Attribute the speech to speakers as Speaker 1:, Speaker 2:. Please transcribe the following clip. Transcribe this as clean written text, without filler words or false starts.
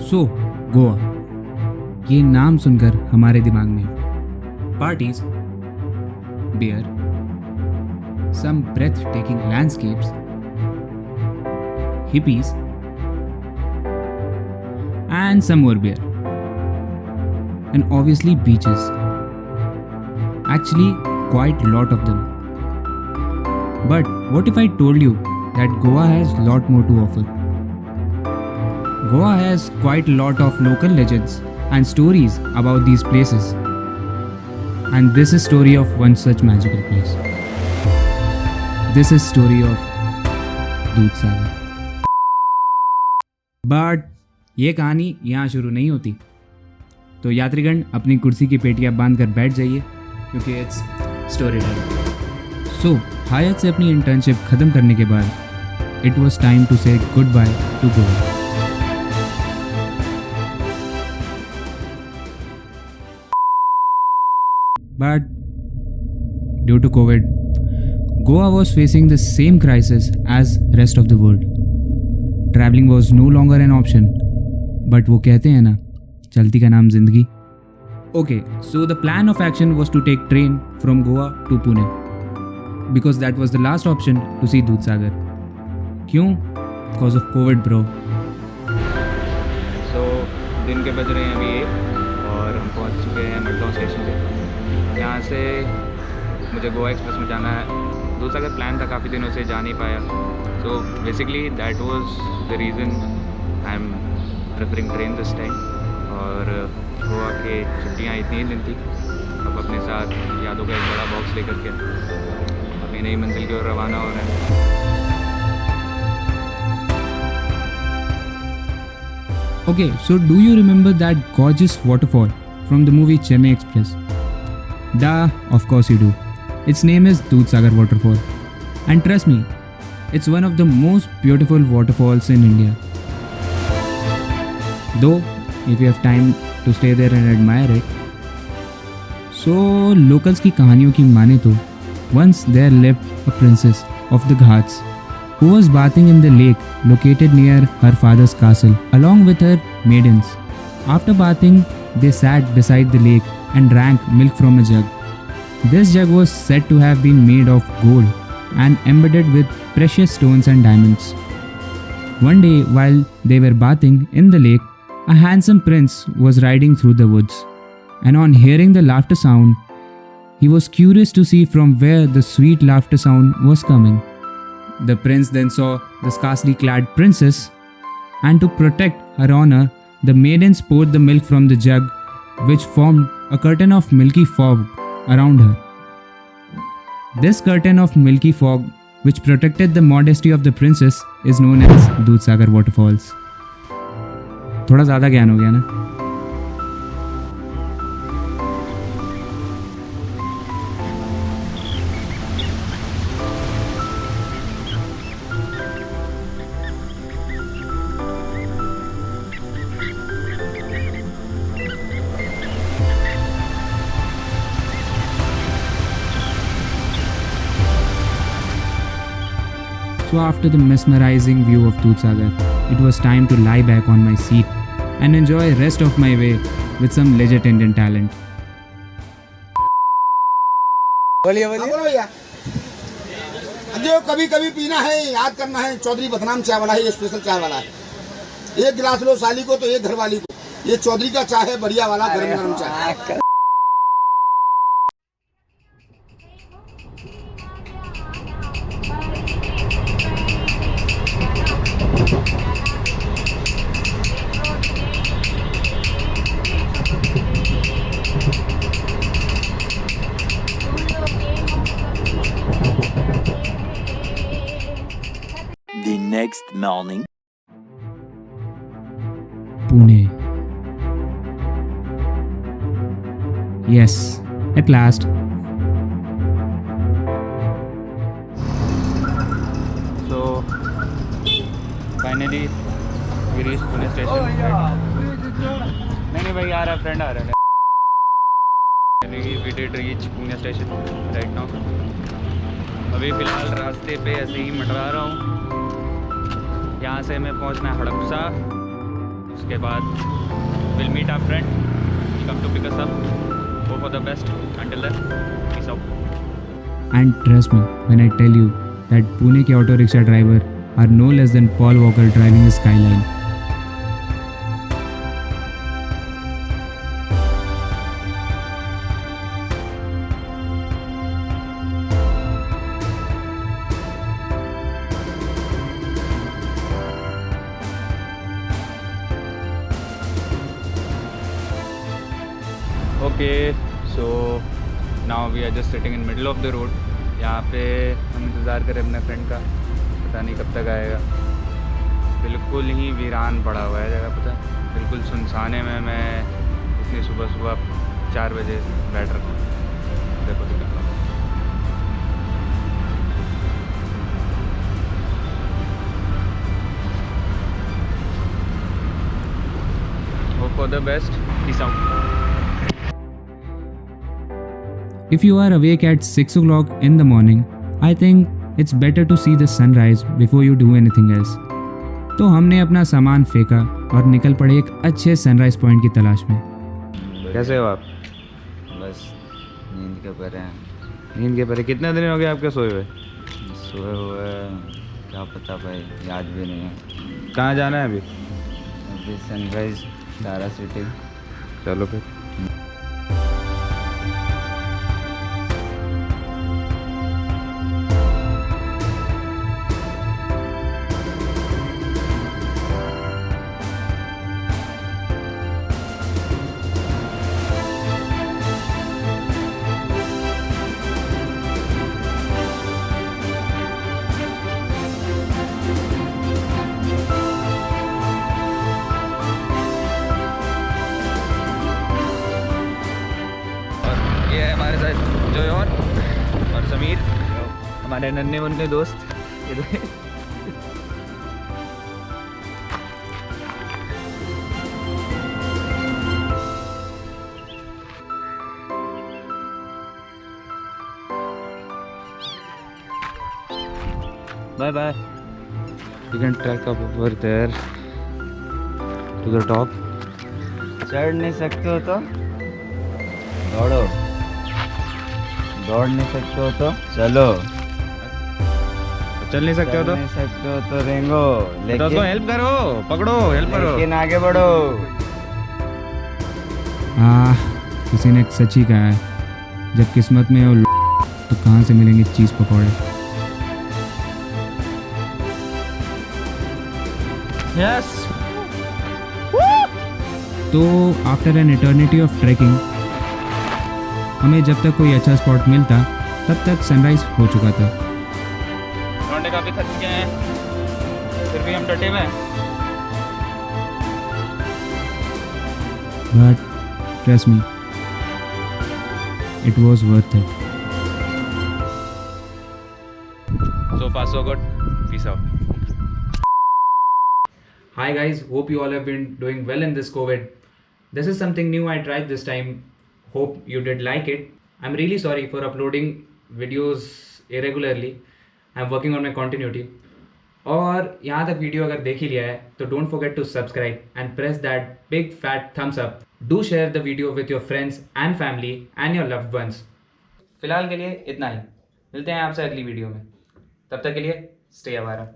Speaker 1: सो गोवा, ये नाम सुनकर हमारे दिमाग में parties, beer, some breathtaking landscapes, hippies, and some more beer. And obviously beaches. Actually, quite a lot of them. But what if I told you that Goa has a lot more to offer? Goa has quite a lot of local legends and stories about these places. And this is story of one such magical place. This is story of Dudhsagar. But ये कहानी यहाँ शुरू नहीं होती. तो यात्रीगण अपनी कुर्सी की पेटियाँ बांध कर बैठ जाइए क्योंकि it's story time. So Hyatt से अपनी इंटर्नशिप ख़त्म करने के बाद it was time to say goodbye to Goa. But due to covid, Goa was facing the same crisis as rest of the world. Traveling was no longer an option. But वो कहते हैं ना, चलती का नाम जिंदगी. Okay, so the plan of action was to take train from Goa to Pune. Because that was the last option to see Dudhsagar. क्यों? Because of COVID, bro.
Speaker 2: So दिन के बज रहे हैं अभी 1 और हम पहुंच चुके हैं मडगांव स्टेशन पे. यहाँ से मुझे गोवा एक्सप्रेस में जाना है. दूसरा प्लान था, काफ़ी दिनों से जा नहीं पाया. So basically that was the reason I am preferring train this time. और गोवा के छुट्टियाँ इतनी ही दिन थी. अब अपने साथ यादों का एक बड़ा बॉक्स लेकर के अपनी नई मंजिल की ओर रवाना हो रहे हैं.
Speaker 1: Okay, so do you remember that gorgeous waterfall from the movie Chennai Express? Duh, of course you do. Its name is Dudhsagar Waterfall. And trust me, it's one of the most beautiful waterfalls in India. Though, if you have time to stay there and admire it. So, locals की कहानियों की माने तो, once there lived a princess of the Ghats who was bathing in the lake located near her father's castle along with her maidens. After bathing, they sat beside the lake and drank milk from a jug. This jug was said to have been made of gold and embedded with precious stones and diamonds. One day, while they were bathing in the lake, a handsome prince was riding through the woods. And on hearing the laughter sound, he was curious to see from where the sweet laughter sound was coming. The prince then saw the scarcely clad princess, and to protect her honor, the maidens poured the milk from the jug, which formed a curtain of milky fog around her. This curtain of milky fog, which protected the modesty of the princess, is known as Dudhsagar waterfalls. थोड़ा ज़्यादा ज्ञान हो गया ना? So after the mesmerizing view of Dudhsagar, it was time to lie back on my seat and enjoy rest of my way with some legit Indian talent.
Speaker 3: बोलिए भैया. जो कभी कभी पीना है, याद करना है, चौधरी बदनाम चाय वाला है, ये स्पेशल चाय वाला है. एक गिलास लो साली को तो एक घरवाली को. ये चौधरी का चाय है, बढ़िया वाला गरम गरम चाय.
Speaker 4: The next morning.
Speaker 1: Pune. Yes, at last.
Speaker 2: So finally we reached Pune station. नहीं भाई आ रहा है, फ्रेंड आ रहा है. We did reach Pune station right now. अभी फ़िलहाल रास्ते पे ऐसे ही मंडरा रहा हूँ. यहाँ से मैं पहुँचना है हड़प्पा, उसके बाद will meet our friend, come to pick us up, hope for the best, until then peace out.
Speaker 1: And trust me when I tell you that Pune के auto rickshaw driver are no less than Paul Walker driving the Skyline.
Speaker 2: Okay so now we are just sitting in middle of the road. यहाँ पे हम इंतज़ार करें अपने friend का, पता नहीं कब तक आएगा। बिल्कुल ही वीरान पड़ा हुआ है जगह, पता बिल्कुल सुनसाने में। मैं इतनी सुबह सुबह 4 बजे बैठ रखा हूँ, देखो दिखा। Hope for the best, peace out.
Speaker 1: If you are awake at 6 o'clock in the morning, I think it's better to see the sunrise before you do anything else. तो हमने अपना सामान फेंका और निकल पड़े एक अच्छे सनराइज पॉइंट की तलाश में।
Speaker 2: कैसे हो आप?
Speaker 5: बस नींद के परे हैं।
Speaker 2: नींद के परे? कितने दिन हो गए आपके सोए हुए?
Speaker 5: सोए हुए क्या पता भाई, याद भी नहीं है।
Speaker 2: कहाँ जाना है अभी?
Speaker 5: अभी सनराइज तारा सिटी।
Speaker 2: चलो फिर। ये है हमारे साथ जोयन और समीर, हमारे नन्हे मुन्ने दोस्त। Bye bye. You can track up over there to the top.
Speaker 5: चढ़ नहीं सकते हो तो दौड़ो, दौड़ नहीं सकते हो तो चलो,
Speaker 2: चल नहीं सकते हो तो?
Speaker 5: चल नहीं सकते हो तो रेंगो,
Speaker 2: तो उसको हेल्प करो, पकड़ो, हेल्प करो।
Speaker 5: लेकिन आगे बढ़ो।
Speaker 1: किसी ने सच ही कहा है, जब किस्मत में हो तो कहाँ से मिलेंगे चीज़ पकौड़े।
Speaker 2: यस।
Speaker 1: तो after an eternity of tracking हमें जब तक कोई अच्छा स्पॉट मिलता तब तक सनराइज हो चुका था।
Speaker 2: लौंडे काफी थक गए हैं, फिर भी हम डटे हुए हैं।
Speaker 1: But trust me, it was worth it.
Speaker 2: So far so good. Peace out.
Speaker 6: Hi guys, hope you all have been doing well in this COVID. This is something new I tried this time. Hope you did like it. I'm really sorry for uploading videos irregularly. I'm working on my continuity. और यहाँ तक video अगर देख ही लिया है तो don't forget to subscribe and press that big fat thumbs up. Do share the video with your friends and family and your loved ones. फिलहाल के लिए इतना ही. मिलते हैं आपसे अगली वीडियो में. तब तक के लिए स्टे अवारा.